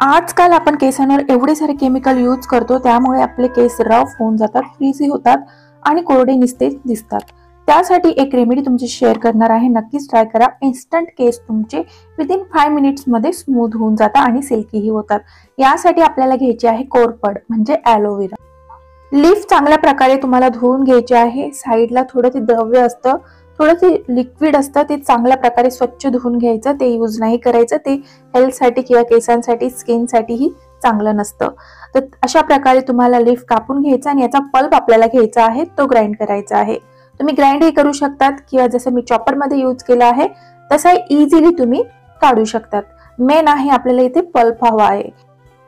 आजकाल आपण केसांवर एवढे सारे केमिकल यूज करतो, त्यामुळे आपले केस रफ होऊन जातात, फ्रीझी होतात आणि कोरडे निस्तेज दिसतात. त्यासाठी एक रेमेडी तुमची शेअर करणार आहे. नक्कीच ट्राय करा. इन्स्टंट केस तुमचे विदिन 5 मिनिट्स मध्ये स्मूथ होऊन जातात आणि सिल्कीही होतात. यासाठी आपल्याला घ्यायची आहे कोरफड म्हणजे ॲलोवेरा. लीफ चांगल्या प्रकारे तुम्हाला धुवून घ्यायचे आहे. साईडला थोडं ते द्रव्य असतं, थोडं ते लिक्विड असतं, ते चांगल्या प्रकारे स्वच्छ धुवून घ्यायचं. ते यूज नाही करायचं. ते हेल्थसाठी किंवा केसांसाठी स्किनसाठीही चांगलं नसतं. तर अशा प्रकारे तुम्हाला लीफ कापून घ्यायचा आणि याचा पल्प आपल्याला घ्यायचा आहे, तो ग्राइंड करायचा आहे. तुम्ही ग्राइंडही करू शकतात किंवा जसं मी चॉपरमध्ये यूज केला आहे तसा इझिली तुम्ही काढू शकतात. मेन आहे आपल्याला इथे पल्प हवा आहे.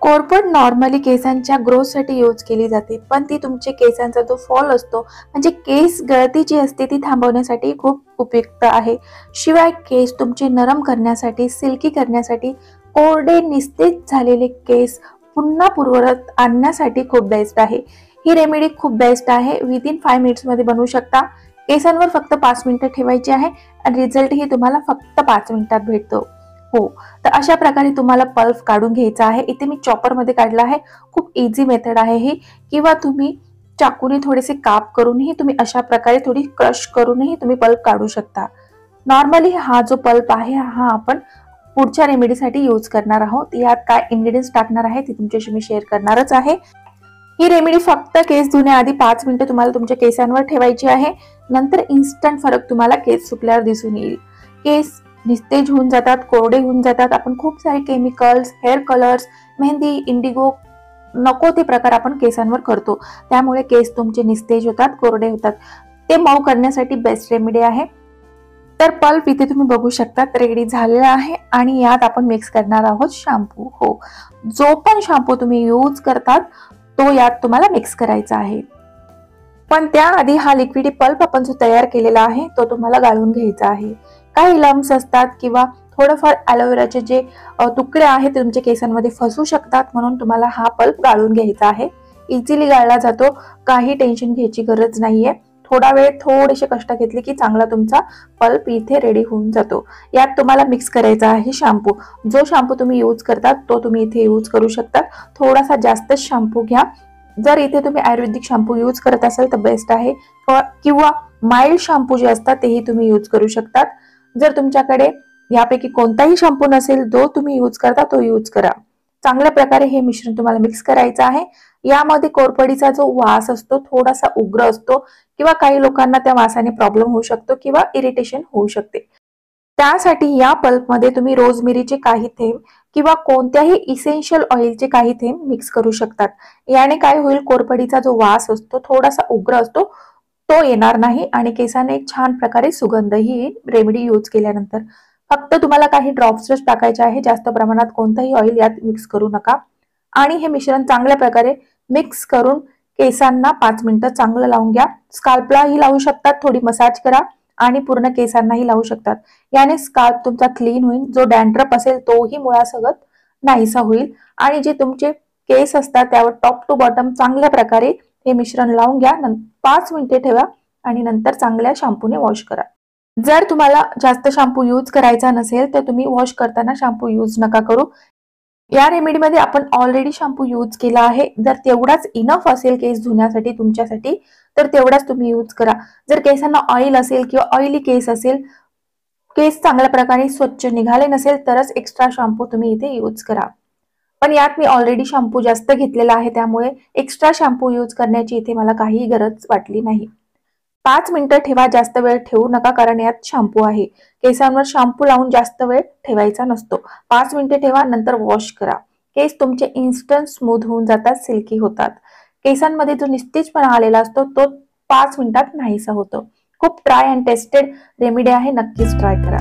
कोरफड नॉर्मली केसांच्या ग्रोथसाठी यूज केली जाते, पण ती तुमचे केसांचा जो फॉल असतो म्हणजे केस गळती जी असते ती थांबवण्यासाठी खूप उपयुक्त आहे. शिवाय केस तुमचे नरम करण्यासाठी, सिल्की करण्यासाठी, कोरडे निस्तेज झालेले केस पुन्हा पूर्ववत आणण्यासाठी खूप बेस्ट आहे. ही रेमेडी खूप बेस्ट आहे. विदिन 5 मिनिट्स मध्ये बनवू शकता. केसांवर फक्त 5 मिनिटं ठेवायची आहे आणि रिझल्टही तुम्हाला फक्त 5 मिनिटात भेटतो. हो, तर अशा प्रकारे तुम्हाला पल्प काढून घ्यायचा आहे. इथे मी चॉपर मध्ये काढला आहे. खूप इझी मेथड आहे ही. किंवा तुम्ही चाकूने थोडेसे काप करूनही तुम्ही अशा प्रकारे थोडी क्रश करूनही तुम्ही पल्प काढू शकता. नॉर्मली हा जो पल्प आहे हा आपण पुढच्या रेमेडीसाठी यूज करणार आहोत. यात काय इन्ग्रेडियंट्स टाकणार आहे ते तुमच्याशी मी शेअर करणारच आहे. ही रेमेडी फक्त केस धुण्याआधी 5 मिनिटं तुम्हाला तुमच्या केसांवर ठेवायची आहे. नंतर इन्स्टंट फरक तुम्हाला केस सुकल्यावर दिसून येईल. केस निस्तेज होऊन जातात, कोरडे होऊन जातात. आपण खूप सारे chemicals, hair colours, mehndi, Indigo नको ते प्रकार आपण केसांवर करतो, त्यामुळे केस तुमचे निस्तेज होतात, कोरडे होतात. ते मऊ करण्यासाठी बेस्ट रेमेडी आहे. तर पल्प इथे तुम्ही बघू शकता रेडी झालेला आहे आणि यात आपण मिक्स करणार आहोत शॅम्पू. हो, जो पण शॅम्पू तुम्ही यूज करतात तो यात तुम्हाला मिक्स करायचा आहे. पण त्याआधी हा लिक्विड पल्प आपण जो तयार केलेला आहे तो तुम्हाला गाळून घ्यायचा आहे. काही लम्स असतात किंवा थोडंफार ॲलोवेराचे जे तुकडे आहेत ते तुमच्या केसांमध्ये फसू शकतात, म्हणून तुम्हाला हा पल्प गाळून घ्यायचा आहे. इझिली गाळला जातो, काही टेन्शन घ्यायची गरज नाहीये. थोडा वेळ थोडेसे कष्ट घेतले की चांगला तुमचा पल्प इथे रेडी होऊन जातो. यात तुम्हाला मिक्स करायचा आहे शॅम्पू. जो शॅम्पू तुम्ही यूज करतात तो तुम्ही इथे यूज करू शकता. थोडासा जास्त शॅम्पू घ्या. जर इथे तुम्ही आयुर्वेदिक शॅम्पू यूज करत असाल तर बेस्ट आहे, किंवा माइल्ड शॅम्पू जे असतात तेही तुम्ही यूज करू शकतात. जर तुमच्याकडे यापैकी कोणताही शॅम्पू नसेल जो तुम्ही यूज करता तो यूज करा. चांगल्या प्रकारे हे मिश्रण तुम्हाला मिक्स करायचं आहे. यामध्ये कोरफडीचा जो वास असतो थोडासा उग्र असतो किंवा काही लोकांना त्या वासाने प्रॉब्लेम होऊ शकतो किंवा इरिटेशन होऊ शकते. त्यासाठी या पल्पमध्ये तुम्ही रोजमेरीचे काही थेंब किंवा कोणत्याही इसेन्शियल ऑइलचे काही थेंब मिक्स करू शकतात. याने काय होईल, कोरफडीचा जो वास असतो थोडासा उग्र असतो तो येणार नाही आणि केसांना एक छान प्रकारे सुगंधही येईल रेमेडी यूज केल्यानंतर. फक्त तुम्हाला काही ड्रॉप्सच टाकायचे आहे, जास्त प्रमाणात कोणताही ऑइल यात मिक्स करू नका. आणि हे मिश्रण चांगल्या प्रकारे मिक्स करून केसांना 5 मिनिटं चांगलं लावून घ्या. स्काल्पलाही लावू शकतात, थोडी मसाज करा आणि पूर्ण केसांनाही लावू शकतात. याने स्काल्प तुमचा क्लीन होईल. जो डॅन्ड्रफ असेल तोही मुळासकट नाहीसा होईल आणि जे तुमचे केस असतात त्यावर टॉप टू बॉटम चांगल्या प्रकारे हे मिश्रण लावून घ्या. 5 मिनिटे ठेवा आणि नंतर चांगल्या शॅम्पूने वॉश करा. जर तुम्हाला जास्त शॅम्पू यूज करायचा नसेल तर तुम्ही वॉश करताना शॅम्पू यूज नका करू. या रेमेडीमध्ये आपण ऑलरेडी शॅम्पू यूज केला आहे. जर तेवढाच इनफ असेल केस धुण्यासाठी तुमच्यासाठी तर तेवढाच तुम्ही यूज करा. जर केसांना ऑइल असेल किंवा ऑइली केस असेल, केस चांगल्या प्रकारे स्वच्छ निघाले नसेल तरच एक्स्ट्रा शॅम्पू तुम्ही इथे यूज करा. पण यात मी ऑलरेडी शॅम्पू जास्त घेतलेला आहे त्यामुळे एक्स्ट्रा शॅम्पू यूज करण्याची इथे मला काही गरज वाटली नाही. 5 मिनिटं ठेवा, जास्त वेळ ठेवू नका कारण यात शॅम्पू आहे. केसांवर शॅम्पू लावून जास्त वेळ ठेवायचा नसतो. 5 मिनिटे ठेवा, नंतर वॉश करा. केस तुमचे इन्स्टंट स्मूथ होऊन जातात, सिल्की होतात. केसांमध्ये जो निस्तेजपणा आलेला असतो तो 5 मिनिटात नाहीसा होतो. खूप ट्राय अँड टेस्टेड रेमेडी आहे, नक्कीच ट्राय करा.